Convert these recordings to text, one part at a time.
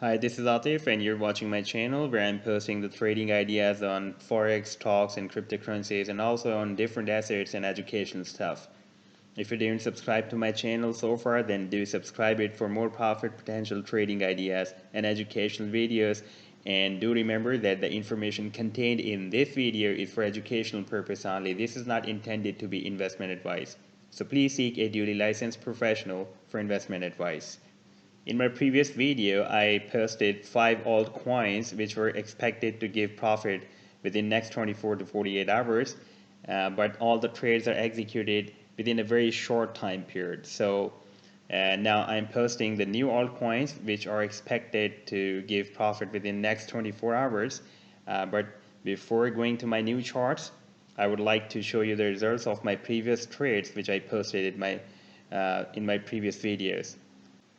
Hi, this is Atif, and you're watching my channel where I'm posting the trading ideas on forex, stocks, and cryptocurrencies, and also on different assets and educational stuff. If you didn't subscribe to my channel so far, then do subscribe it for more profit potential trading ideas and educational videos. And do remember that the information contained in this video is for educational purpose only. This is not intended to be investment advice. So please seek a duly licensed professional for investment advice. In my previous video, I posted 5 altcoins which were expected to give profit within next 24 to 48 hours, but all the trades are executed within a very short time period. So now I'm posting the new altcoins which are expected to give profit within next 24 hours. But before going to my new charts, I would like to show you the results of my previous trades which I posted in my previous videos.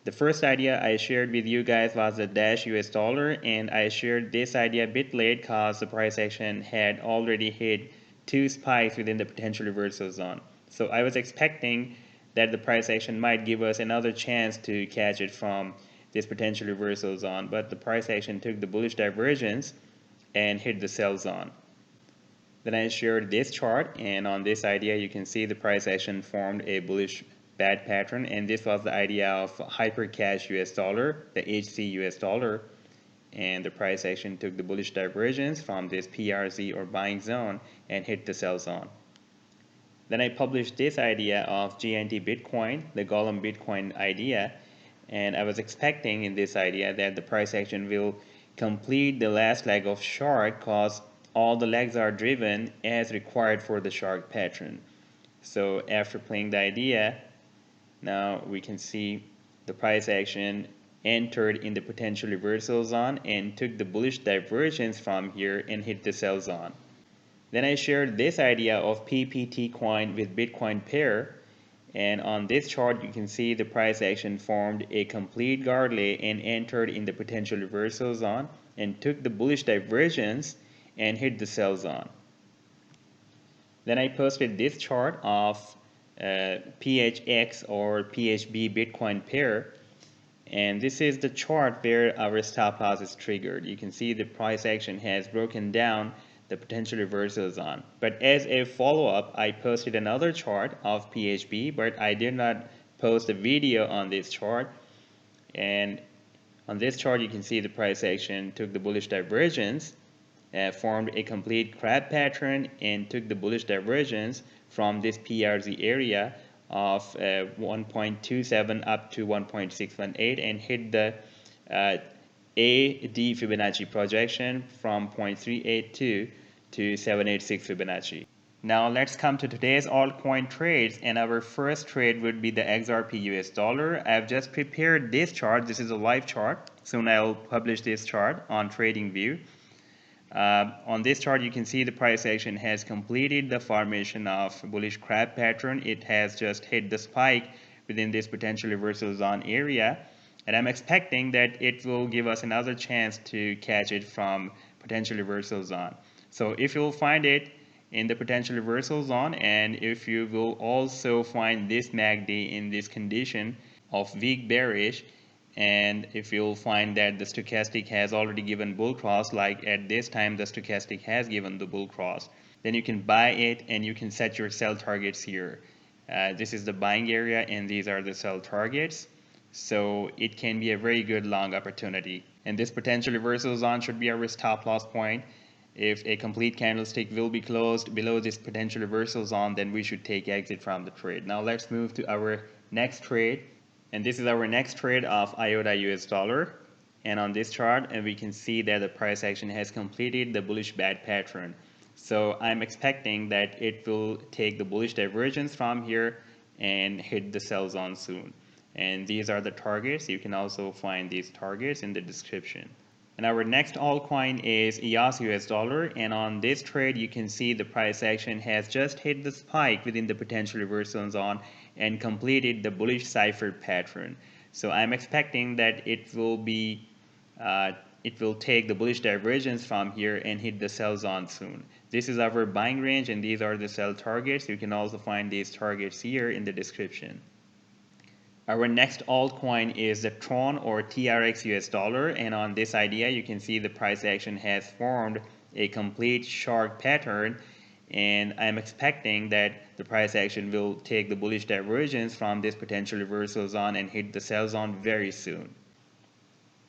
The first idea I shared with you guys was the Dash US dollar, and I shared this idea a bit late because the price action had already hit 2 spikes within the potential reversal zone. So I was expecting that the price action might give us another chance to catch it from this potential reversal zone, but the price action took the bullish divergence and hit the sell zone. Then I shared this chart, and on this idea you can see the price action formed a bullish bad pattern, and this was the idea of hyper cash US dollar, the HC US dollar, and the price action took the bullish divergence from this PRZ or buying zone and hit the sell zone. Then I published this idea of GNT Bitcoin, the Golem Bitcoin idea, and I was expecting in this idea that the price action will complete the last leg of shark cause all the legs are driven as required for the shark pattern. So after playing the idea, now we can see the price action entered in the potential reversal zone and took the bullish divergence from here and hit the sell zone. Then I shared this idea of PPT coin with Bitcoin pair, and on this chart you can see the price action formed a complete gargle and entered in the potential reversal zone and took the bullish divergence and hit the sell zone. Then I posted this chart of PHX or PHB Bitcoin pair, and this is the chart where our stop loss is triggered. You can see the price action has broken down the potential reversal zone. But as a follow-up, I posted another chart of PHB, but I did not post a video on this chart. And on this chart, you can see the price action took the bullish divergence, formed a complete crab pattern, and took the bullish divergence from this PRZ area of 1.27 up to 1.618 and hit the AD Fibonacci projection from 0.382 to 786 Fibonacci. Now let's come to today's altcoin trades, and our first trade would be the XRP US dollar. I've just prepared this chart. This is a live chart. Soon I'll publish this chart on Tradingview. On this chart you can see the price action has completed the formation of bullish crab pattern. It has just hit the spike within this potential reversal zone area, and I'm expecting that it will give us another chance to catch it from potential reversal zone. So if you'll find it in the potential reversal zone, and if you will also find this MACD in this condition of weak bearish, and if you'll find that the stochastic has already given bull cross, like at this time the stochastic has given the bull cross, then you can buy it and you can set your sell targets here. This is the buying area and these are the sell targets, so it can be a very good long opportunity. And this potential reversal zone should be our stop loss point. If a complete candlestick will be closed below this potential reversal zone, then we should take exit from the trade. Now let's move to our next trade. And this is our next trade of IOTA US dollar. And on this chart, we can see that the price action has completed the bullish bad pattern. So I'm expecting that it will take the bullish divergence from here and hit the sell zone soon. And these are the targets. You can also find these targets in the description. And our next altcoin is EOS US dollar, and on this trade you can see the price action has just hit the spike within the potential reversal zone and completed the bullish cipher pattern. So I'm expecting that it will take the bullish divergence from here and hit the sell zone soon. This is our buying range and these are the sell targets. You can also find these targets here in the description. Our next altcoin is the Tron or TRX US dollar, and on this idea you can see the price action has formed a complete shark pattern, and I'm expecting that the price action will take the bullish divergence from this potential reversal zone and hit the sell zone very soon.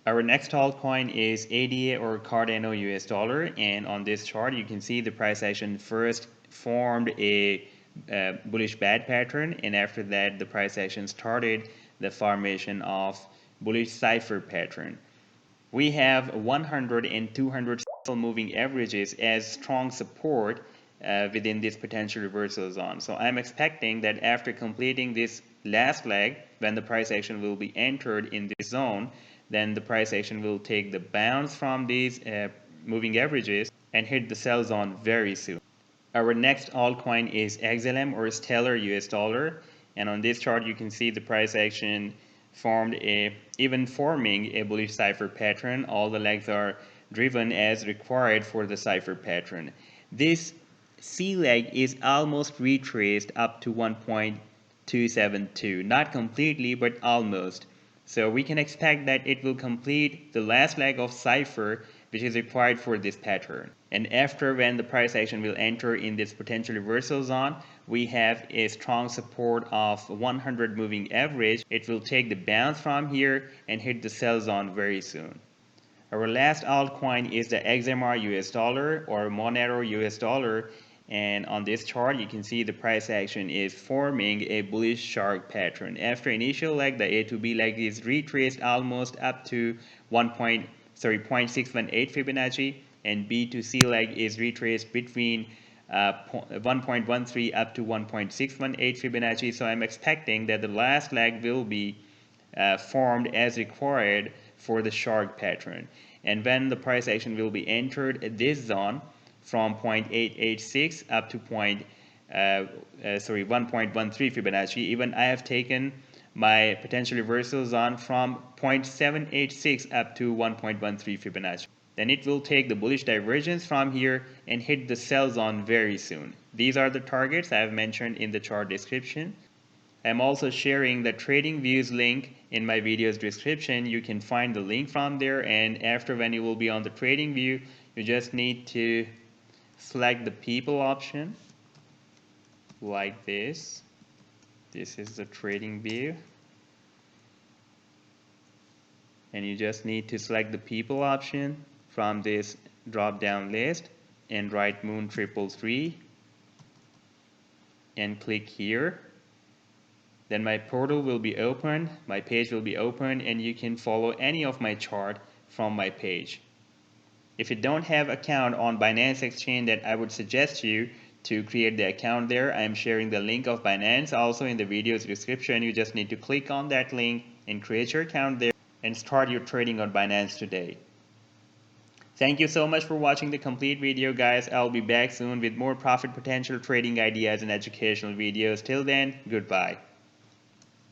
Our next altcoin is ADA or Cardano US dollar, and on this chart you can see the price action first formed a bullish bad pattern, and after that the price action started the formation of bullish cipher pattern. We have 100 and 200 moving averages as strong support within this potential reversal zone. So I'm expecting that after completing this last leg, when the price action will be entered in this zone, then the price action will take the bounce from these moving averages and hit the sell zone very soon. Our next altcoin is XLM or Stellar US dollar, and on this chart you can see the price action forming a bullish cipher pattern. All the legs are driven as required for the cipher pattern. This C leg is almost retraced up to 1.272, not completely but almost. So we can expect that it will complete the last leg of cipher which is required for this pattern. And after, when the price action will enter in this potential reversal zone, we have a strong support of 100 moving average. It will take the bounce from here and hit the sell zone very soon. Our last altcoin is the XMR US dollar or MONERO US dollar, and on this chart you can see the price action is forming a bullish shark pattern. After initial leg, the A to B leg is retraced almost up to 0.618 Fibonacci, and B to C leg is retraced between 1.13 up to 1.618 Fibonacci. So I'm expecting that the last leg will be formed as required for the shark pattern, and when the price action will be entered at this zone from 0.886 up to 1.13 Fibonacci. Even I have taken my potential reversal zone from 0.786 up to 1.13 Fibonacci. Then it will take the bullish divergence from here and hit the sell zone very soon. These are the targets I have mentioned in the chart description. I'm also sharing the Tradingview's link in my video's description. You can find the link from there, and after, when you will be on the Tradingview, you just need to select the people option like this. This is the Tradingview, and you just need to select the people option from this drop down list and write Moon 333 and click here. Then my portal will be open, my page will be open, and you can follow any of my chart from my page. If you don't have account on Binance Exchange, then I would suggest you to create the account there. I am sharing the link of Binance also in the video's description. You just need to click on that link and create your account there and start your trading on Binance today. Thank you so much for watching the complete video, guys. I'll be back soon with more profit potential trading ideas and educational videos. Till then, goodbye.